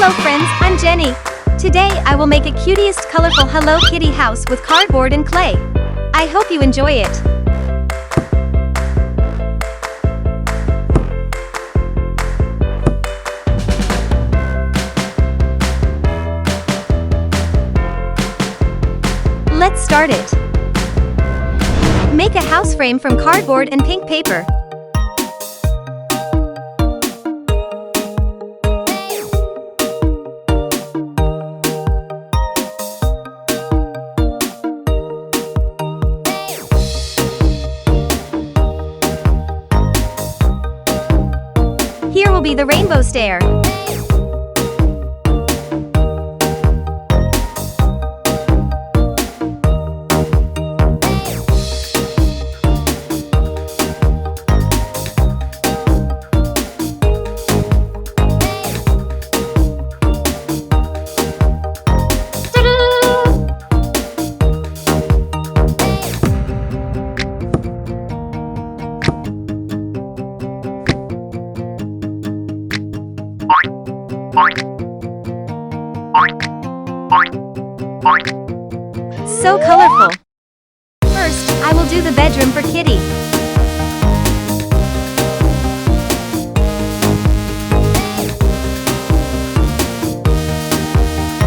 Hello friends, I'm Jenny. Today I will make a cutest colorful Hello Kitty house with cardboard and clay. I hope you enjoy it. Let's start it. Make a house frame from cardboard and pink paper. Here will be the rainbow stair. So colorful. First, I will do the bedroom for Kitty.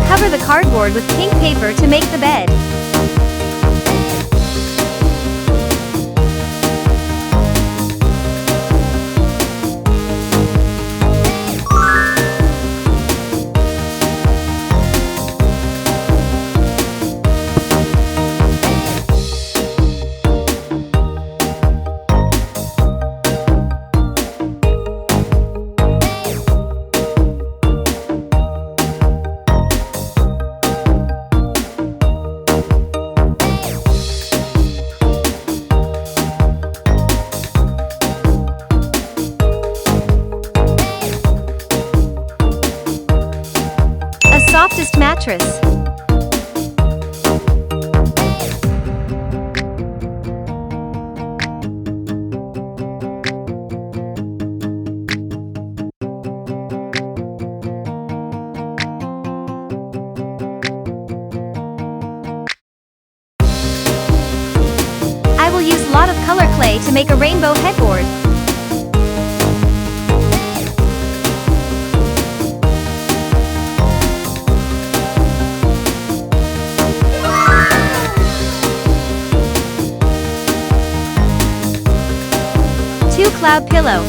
Cover the cardboard with pink paper to make the bed. Softest mattress. I will use a lot of color clay to make a rainbow headboard. Cloud pillow.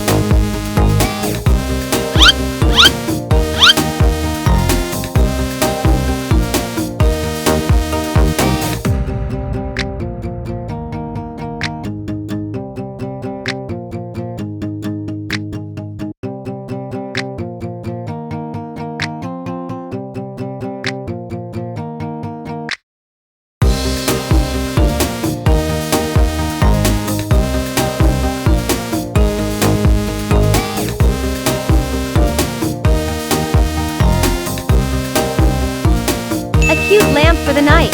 A cute lamp for the night.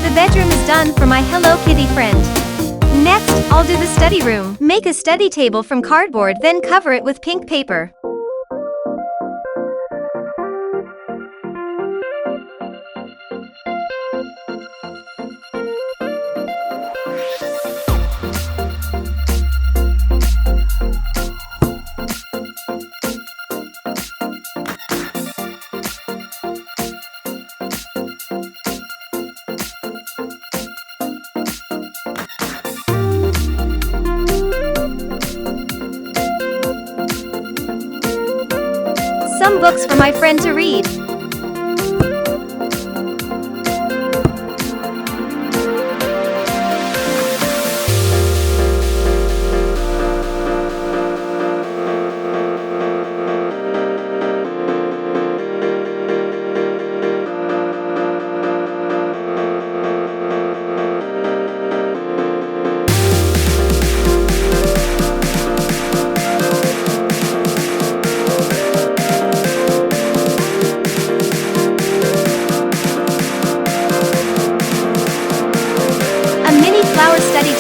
The bedroom is done for my Hello Kitty friend. Next, I'll do the study room. Make a study table from cardboard, then cover it with pink paper. Some books for my friend to read.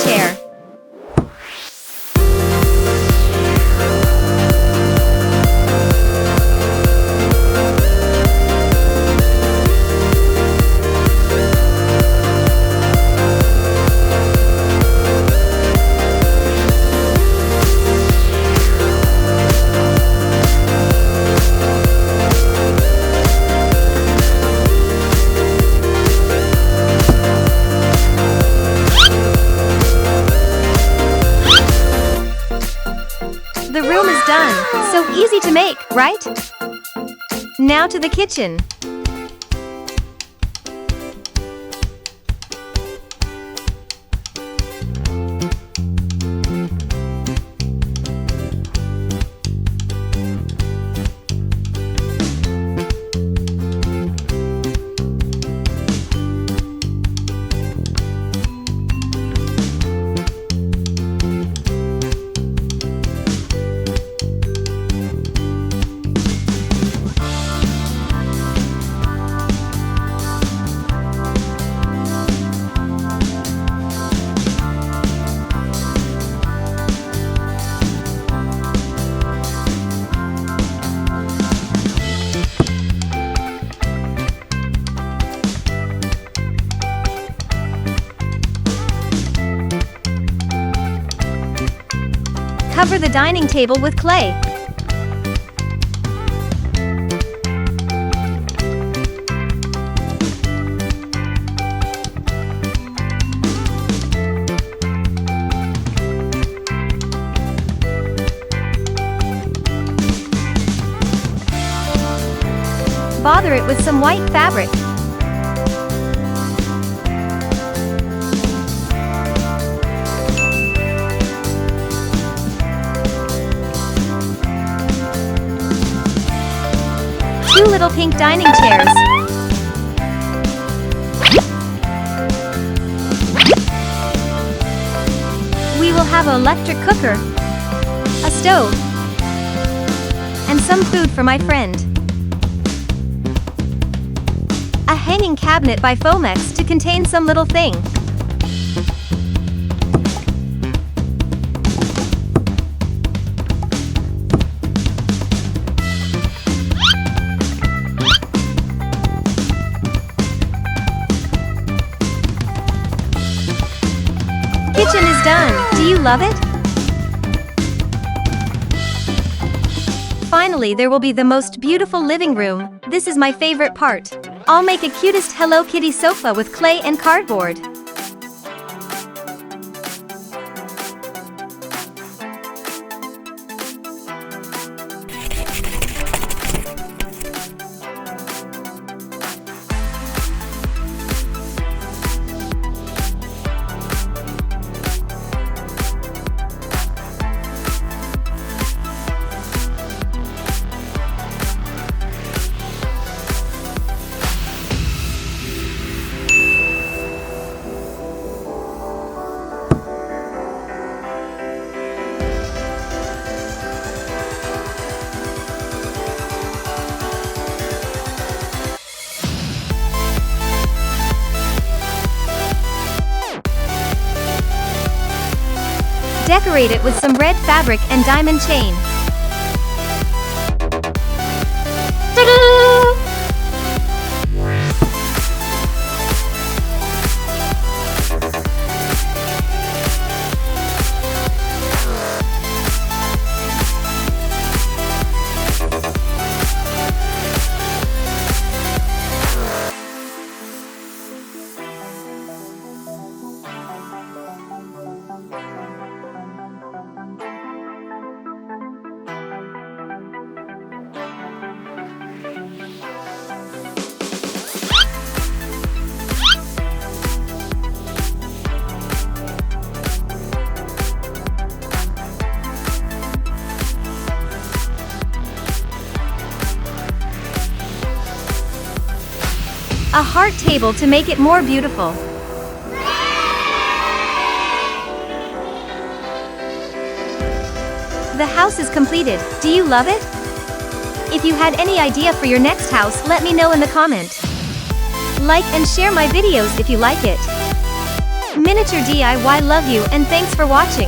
chair. The room is done. So easy to make, right? Now to the kitchen. Cover the dining table with clay. Bother it with some white fabric. Two little pink dining chairs. We will have an electric cooker, a stove, and some food for my friend. A hanging cabinet by Fomex to contain some little thing. Kitchen is done. Do you love it? Finally, there will be the most beautiful living room. This is my favorite part. I'll make a cutest Hello Kitty sofa with clay and cardboard. Decorate it with some red fabric and diamond chain. Ta-da! A heart table to make it more beautiful. The house is completed. Do you love it? If you had any idea for your next house, let me know in the comment. Like and share my videos if you like it. Miniature DIY love you and thanks for watching.